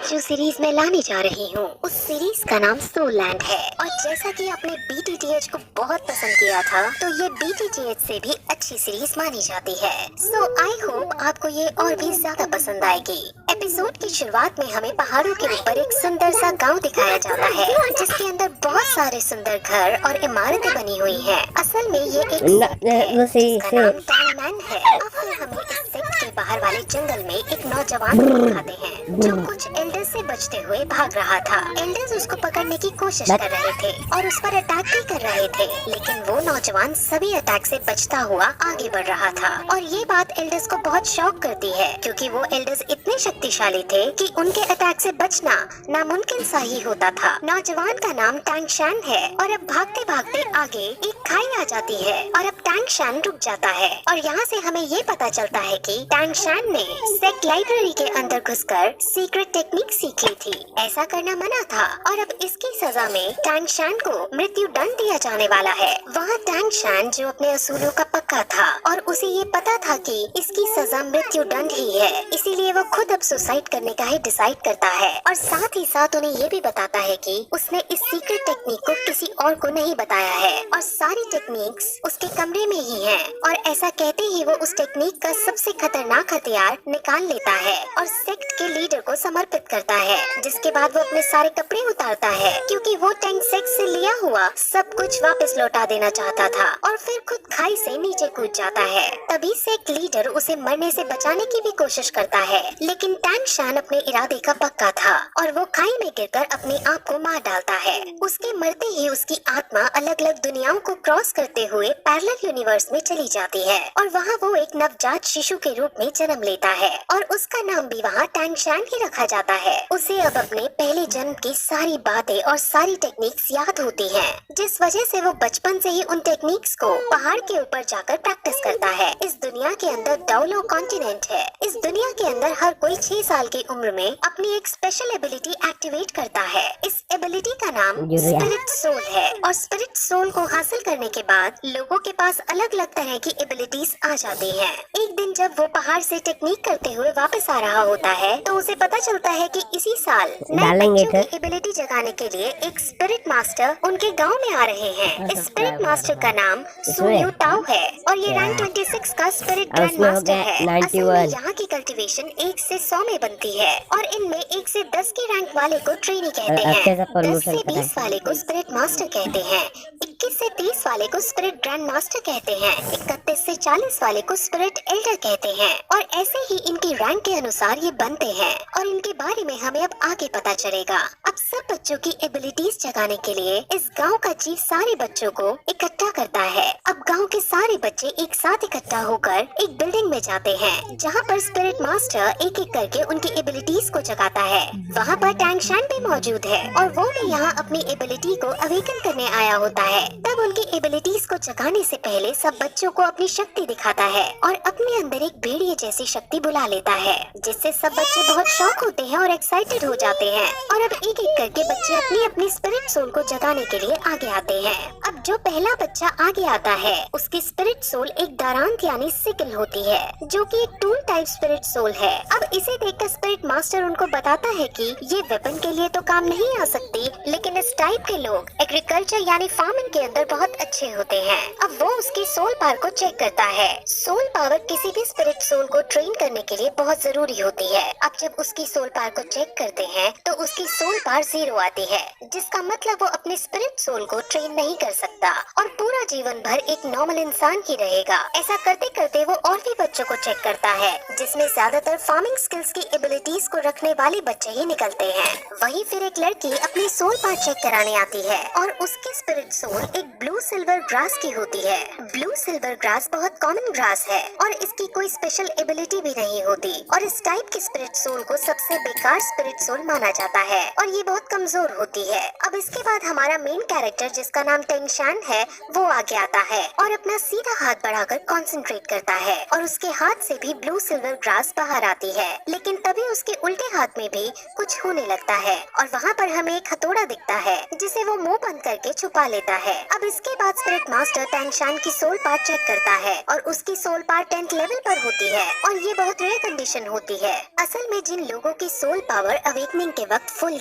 आज जो सीरीज मैं लाने जा रही हूँ उस सीरीज का नाम सोल लैंड है। और जैसा कि आपने BTTH को बहुत पसंद किया था तो ये BTTH से भी अच्छी सीरीज मानी जाती है। सो आई होप आपको ये और भी ज्यादा पसंद आएगी। एपिसोड की शुरुआत में हमें पहाड़ों के ऊपर एक सुंदर सा गांव दिखाया जाता है जिसके अंदर बहुत सारे सुंदर घर और इमारतें बनी हुई हैं। असल में ये एक सेक्ट है जिसका नाम टैंगमैन है। और फिर हमें इस सेक्ट के बाहर वाले जंगल में एक नौजवान को दिखाते हैं जो कुछ एल्डर्स से बचते हुए भाग रहा था। एल्डर्स उसको पकड़ने की कोशिश कर रहे थे और उस पर अटैक भी कर रहे थे, लेकिन वो नौजवान सभी अटैक से बचता हुआ आगे बढ़ रहा था। और ये बात एल्डर्स को बहुत शॉक करती है क्योंकि वो एल्डर्स इतने शक्तिशाली थे कि उनके अटैक से बचना नामुमकिन सा ही होता था। नौजवान का नाम टैंग शैन है और अब भागते भागते आगे एक खाई आ जाती है और अब टैंग शैन रुक जाता है। और यहाँ से हमें ये पता चलता है कि टैंग शैन ने सेक्ट लाइब्रेरी के अंदर घुसकर सीक्रेट टेक्निक सीख ली थी। ऐसा करना मना था और अब इसकी सजा में टैंग शैन को मृत्यु दंड दिया जाने वाला है। वहाँ टैंग शैन जो अपने असूलों का पक्का था और उसे ये पता था कि इसकी सजा मृत्यु दंड ही है, इसीलिए वो खुद अब सुसाइड करने का ही डिसाइड करता है। और साथ ही साथ उन्हें ये भी बताता है कि उसने इस सीक्रेट टेक्निक को किसी और को नहीं बताया है और सारी टेक्निक्स उसके कमरे में ही है। और ऐसा कहते ही वो उस टेक्निक का सबसे खतरनाक हथियार निकाल लेता है और सेक्ट के लीडर को समर्पित करता है, जिसके बाद वो अपने सारे कपड़े उतारता है क्योंकि वो टैंग सेक्ट से लिया हुआ सब कुछ वापस लौटा देना चाहता था और फिर खुद खाई से नीचे कूद जाता है। तभी सेक्ट लीडर उसे मरने से बचाने की भी कोशिश करता है, लेकिन टैंग शैन अपने इरादे का पक्का था और वो खाई में गिरकर अपने आप को मार डालता है। उसके मरते ही उसकी आत्मा अलग अलग दुनियाओं को क्रॉस करते हुए पैरेलल यूनिवर्स में चली जाती है और वहाँ वो एक नवजात शिशु के रूप में जन्म लेता है और उसका नाम भी वहाँ टैंग शैन ही रखा जाता है। उसे अब अपने पहले जन्म की सारी बातें और सारी टेक्निक्स याद होती हैं, जिस वजह से वो बचपन से ही उन टेक्निक्स को पहाड़ के ऊपर जाकर प्रैक्टिस करता है। इस दुनिया के अंदर डाउलो कॉन्टिनेंट है। इस दुनिया के अंदर हर कोई 6 साल की उम्र में अपनी एक स्पेशल एबिलिटी एक्टिवेट करता है। इस एबिलिटी का नाम स्पिरिट सोल है और स्पिरिट सोल को हासिल करने के बाद लोगों के पास अलग अलग तरह की एबिलिटीज आ जाती हैं। एक दिन जब वो पहाड़ से टेक्निक करते हुए वापस आ रहा होता है तो उसे पता चलता है कि इसी साल नए बच्चों की एबिलिटी जगाने के लिए एक स्पिरिट मास्टर उनके गांव में आ रहे हैं। इस स्पिरिट मास्टर का नाम सुयू टाओ है और ये रैंक 26 का स्पिरिट ग्रैंड मास्टर है। असल में यहाँ की कल्टीवेशन 1 से 100 में बनती है और इनमें 1 से 10 के रैंक वाले को ट्रेनी कहते हैं, 10 से 20 वाले को स्पिरिट मास्टर कहते हैं, 21 से 30 वाले को स्पिरिट ग्रैंड मास्टर कहते हैं, 31 से 40 वाले को स्पिरिट एल्डर कहते हैं। और ऐसे ही इनकी रैंक के अनुसार ये बनते हैं और इनके बारे में हमें अब आगे पता चलेगा। अब सब बच्चों की एबिलिटीज जगाने के लिए इस गांव का चीफ सारे बच्चों को इकट्ठा करता है। अब गांव के सारे बच्चे एक साथ इकट्ठा होकर एक बिल्डिंग में जाते हैं जहां पर स्पिरिट मास्टर एक एक करके उनकी एबिलिटीज को जगाता है। वहां पर टैंग शैन भी मौजूद है और वो भी यहाँ अपनी एबिलिटी को अवेकन करने आया होता है। तब उनकी एबिलिटीज को जगाने से पहले सब बच्चों को अपनी शक्ति दिखाता है और अपने अंदर एक भेड़िए जैसी शक्ति बुला लेता है, जिससे सब बच्चे बहुत शौक होते हैं और एक्साइटेड हो जाते हैं। और अब एक एक करके बच्चे अपनी अपनी स्पिरिट सोल को जगाने के लिए आगे आते हैं। अब जो पहला बच्चा आगे आता है उसकी स्पिरिट सोल एक दारांत यानी सिकल होती है जो कि एक टूल टाइप स्पिरिट सोल है। अब इसे देखकर स्पिरिट मास्टर उनको बताता है कि ये वेपन के लिए तो काम नहीं आ सकती, लेकिन इस टाइप के लोग एग्रीकल्चर यानी फार्मिंग के अंदर बहुत अच्छे होते हैं। अब वो उसकी सोल पावर को चेक करता है। सोल पावर किसी भी स्पिरिट सोल को ट्रेन करने के लिए बहुत जरूरी होती है। अब जब उसकी सोल पावर को चेक करते हैं तो उसकी सोल पावर 0 आती है, जिसका मतलब वो अपने स्पिरिट सोल को ट्रेन नहीं कर सकता और पूरा जीवन भर एक नॉर्मल इंसान ही रहेगा। ऐसा करते करते वो और भी बच्चों को चेक करता है, जिसमें ज्यादातर फार्मिंग स्किल्स की एबिलिटीज को रखने वाले बच्चे ही निकलते हैं। वहीं फिर एक लड़की अपनी सोल पावर चेक कराने आती है और उसकी स्पिरिट सोल एक ब्लू सिल्वर ग्रास की होती है। ब्लू सिल्वर ग्रास बहुत कॉमन ग्रास है और इसकी कोई स्पेशल एबिलिटी भी नहीं होती और इस टाइप की स्पिरिट सोल को सबसे बेकार स्पिरिट सोल माना जाता है और ये बहुत कमजोर होती है। अब इसके बाद हमारा मेन कैरेक्टर जिसका नाम टेंशान है वो आगे आता है और अपना सीधा हाथ बढ़ाकर कंसंट्रेट करता है और उसके हाथ से भी ब्लू सिल्वर ग्रास बाहर आती है। लेकिन तभी उसके उल्टे हाथ में भी कुछ होने लगता है और वहाँ पर हमें एक हथौड़ा दिखता है जिसे वो मुंह बंद करके छुपा लेता है। अब इसके बाद स्पिरिट मास्टर टेंशान की सोल पार्ट चेक करता है और उसकी सोल पार्ट 10th लेवल पर होती है और ये बहुत रेयर कंडीशन होती है। असल में जिन लोगों की सोल पावर अवेकनिंग के वक्त फुल